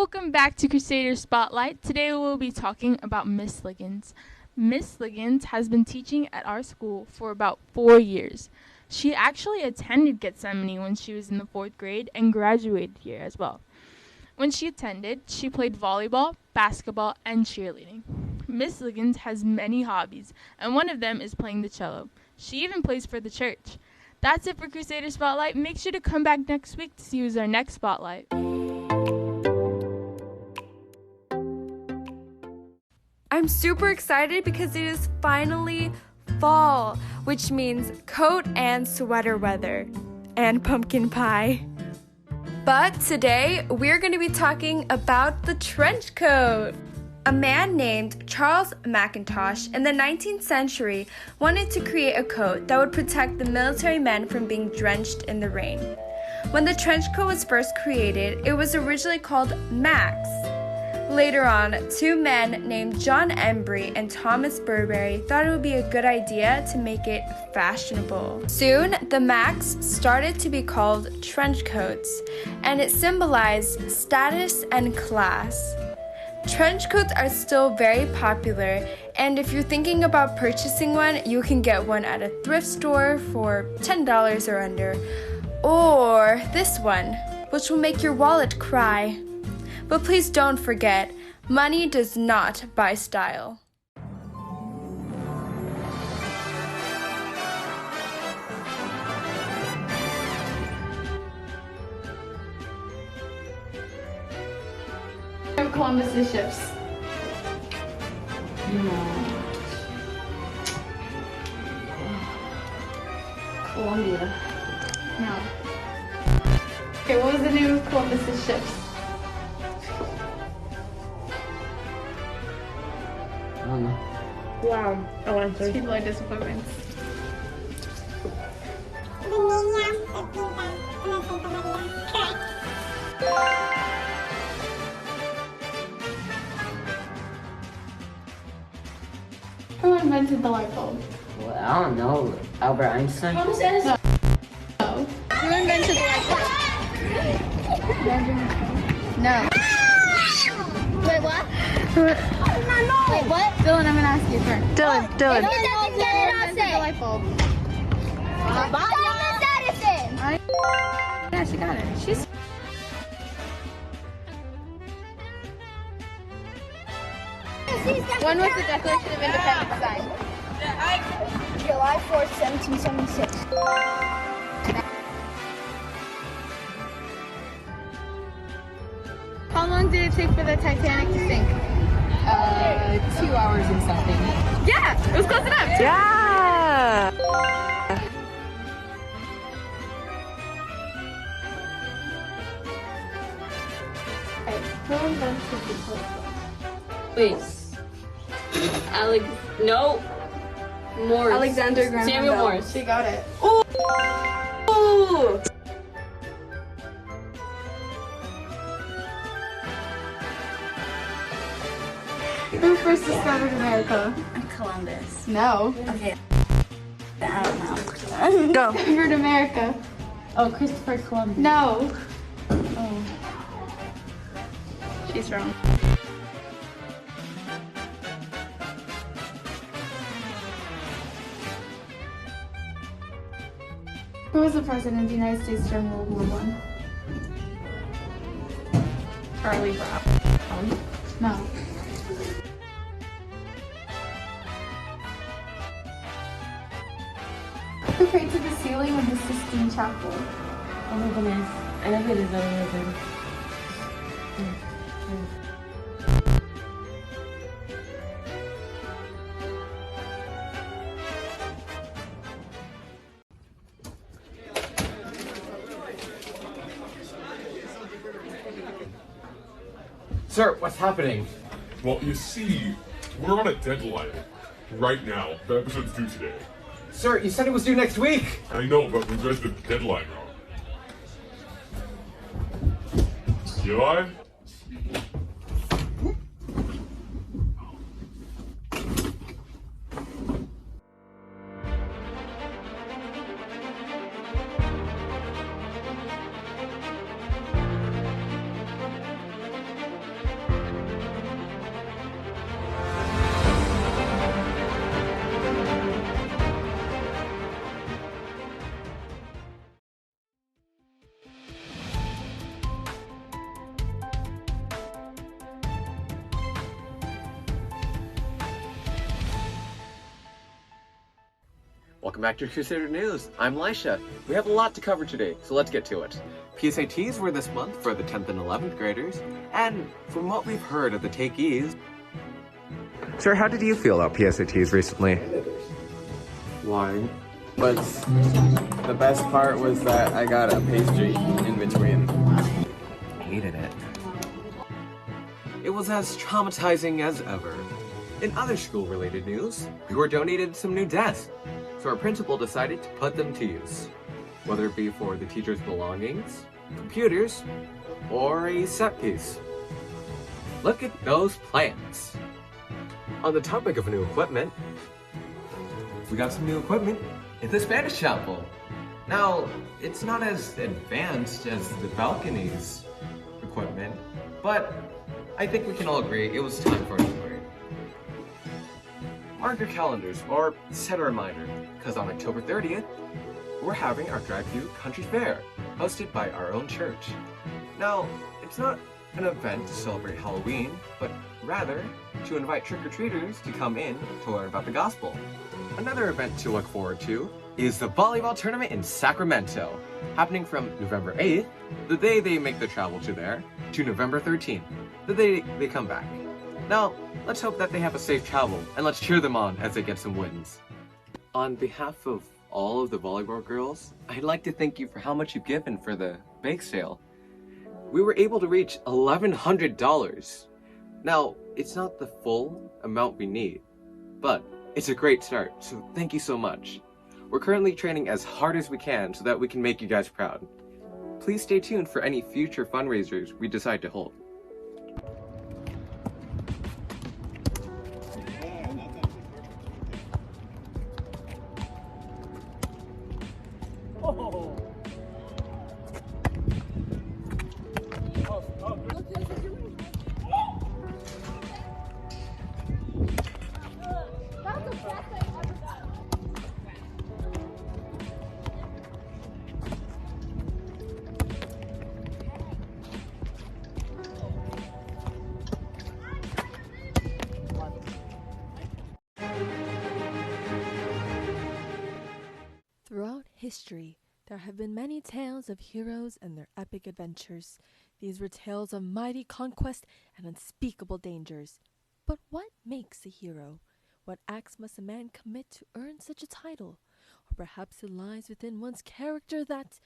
Welcome back to Crusader Spotlight. Today we'll be talking about Miss Liggins. Miss Liggins has been teaching at our school for about 4 years. She actually attended Gethsemane when she was in the 4th grade and graduated here as well. When she attended, she played volleyball, basketball, and cheerleading. Miss Liggins has many hobbies, and one of them is playing the cello. She even plays for the church. That's it for Crusader Spotlight. Make sure to come back next week to see who's our next Spotlight. I'm super excited because it is finally fall, which means coat and sweater weather, and pumpkin pie. But today, we're going to be talking about the trench coat. A man named Charles McIntosh in the 19th century wanted to create a coat that would protect the military men from being drenched in the rain. When the trench coat was first created, it was originally called Max. Later on, 2 men named John Embry and Thomas Burberry thought it would be a good idea to make it fashionable. Soon, the Max started to be called trench coats, and it symbolized status and class. Trench coats are still very popular, and if you're thinking about purchasing one, you can get one at a thrift store for $10 or under. Or this one, which will make your wallet cry. But please don't forget, money does not buy style. Columbus's ships. Columbia. No. Okay, what was the name of Columbus's ships? I don't know. Wow, oh, answer. People are disappointments. Who invented the light bulb? Well, I don't know. Albert Einstein? No. Who invented the light bulb? No. Wait, what? Wait, what? Dylan, I'm gonna ask you first. Dylan. Who doesn't get it on The set? light bulb. Thomas Edison! Yeah, she got it. She's When was the Declaration of Independence signed? July 4th, 1776. How long did it take for the Titanic to sink? 2 hours and something. Yeah, it was close enough. Yeah! Who invented the telephone? Wait. No. Morse. Alexander Graham Samuel Bell. Morse. She got it. Ooh! Who first discovered America? Columbus. No. Okay. I don't know. Go. Discovered America. Oh, Christopher Columbus. No. Oh. She's wrong. Who was the president of the United States during World War I? Charlie Brown. No. Who painted the ceiling of the Sistine Chapel? Oh my goodness. I know who it is. I don't know who it is. Sir, what's happening? Well, you see, we're on a deadline. Right now. The episode's due today. Sir, you said it was due next week. I know, but we read the deadline wrong. Eli? Welcome back to Crusader News. I'm Lisha. We have a lot to cover today, so let's get to it. PSATs were this month for the 10th and 11th graders, and from what we've heard of the takees... Sir, how did you feel about PSATs recently? Wine. But the best part was that I got a pastry in between. Hated it. It was as traumatizing as ever. In other school-related news, we were donated some new desks, so our principal decided to put them to use. Whether it be for the teacher's belongings, computers, or a set piece. Look at those plans. On the topic of new equipment, we got some new equipment in the Spanish chapel. Now, it's not as advanced as the balconies equipment, but I think we can all agree it was time for an upgrade. Mark your calendars or set a reminder, because on October 30th, we're having our Drive-Thru Country Fair, hosted by our own church. Now, it's not an event to celebrate Halloween, but rather to invite trick-or-treaters to come in to learn about the gospel. Another event to look forward to is the volleyball tournament in Sacramento, happening from November 8th, the day they make the travel to there, to November 13th, the day they come back. Now, let's hope that they have a safe travel, and let's cheer them on as they get some wins. On behalf of all of the volleyball girls, I'd like to thank you for how much you've given for the bake sale. We were able to reach $1,100. Now, it's not the full amount we need, but it's a great start, so thank you so much. We're currently training as hard as we can so that we can make you guys proud. Please stay tuned for any future fundraisers we decide to hold. Throughout history, there have been many tales of heroes and their epic adventures. These were tales of mighty conquest and unspeakable dangers. But what makes a hero? What acts must a man commit to earn such a title? Or perhaps it lies within one's character that...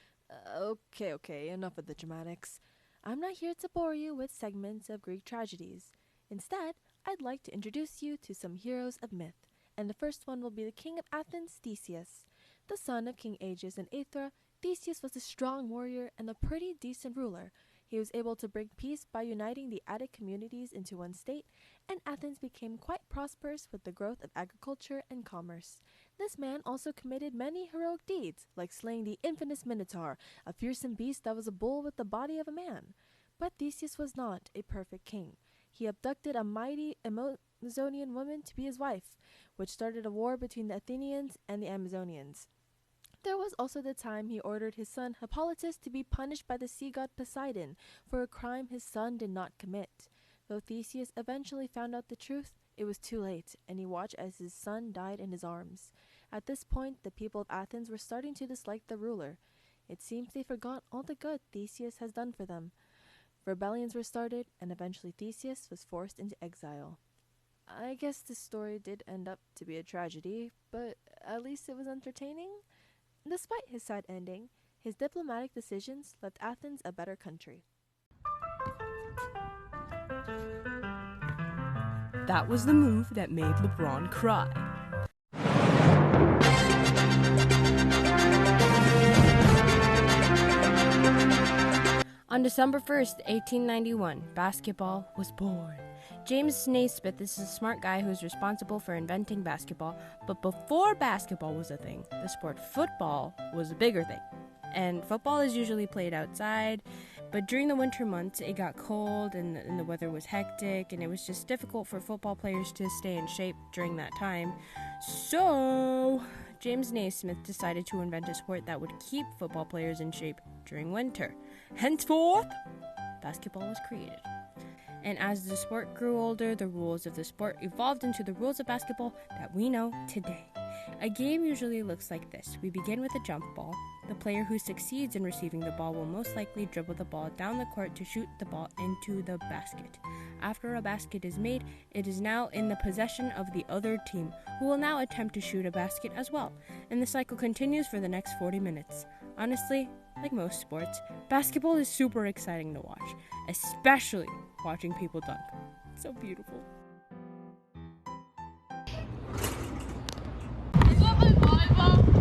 Okay, enough of the dramatics. I'm not here to bore you with segments of Greek tragedies. Instead, I'd like to introduce you to some heroes of myth, and the first one will be the king of Athens, Theseus. The son of King Aegeus and Aethra, Theseus was a strong warrior and a pretty decent ruler. He was able to bring peace by uniting the Attic communities into one state, and Athens became quite prosperous with the growth of agriculture and commerce. This man also committed many heroic deeds, like slaying the infamous Minotaur, a fearsome beast that was a bull with the body of a man. But Theseus was not a perfect king. He abducted a mighty Amazonian woman to be his wife, which started a war between the Athenians and the Amazonians. There was also the time he ordered his son Hippolytus to be punished by the sea god Poseidon for a crime his son did not commit. Though Theseus eventually found out the truth, it was too late, and he watched as his son died in his arms. At this point, the people of Athens were starting to dislike the ruler. It seems they forgot all the good Theseus has done for them. Rebellions were started, and eventually Theseus was forced into exile. I guess this story did end up to be a tragedy, but at least it was entertaining. Despite his sad ending, his diplomatic decisions left Athens a better country. That was the move that made LeBron cry. On December 1st, 1891, basketball was born. James Naismith is a smart guy who's responsible for inventing basketball, but before basketball was a thing, the sport football was a bigger thing. And football is usually played outside, but during the winter months, it got cold and the weather was hectic, and it was just difficult for football players to stay in shape during that time. So, James Naismith decided to invent a sport that would keep football players in shape during winter. Henceforth, basketball was created. And as the sport grew older, the rules of the sport evolved into the rules of basketball that we know today. A game usually looks like this. We begin with a jump ball. The player who succeeds in receiving the ball will most likely dribble the ball down the court to shoot the ball into the basket. After a basket is made, it is now in the possession of the other team, who will now attempt to shoot a basket as well, and the cycle continues for the next 40 minutes. Honestly, like most sports, basketball is super exciting to watch, especially watching people dunk. It's so beautiful. Is that my volleyball?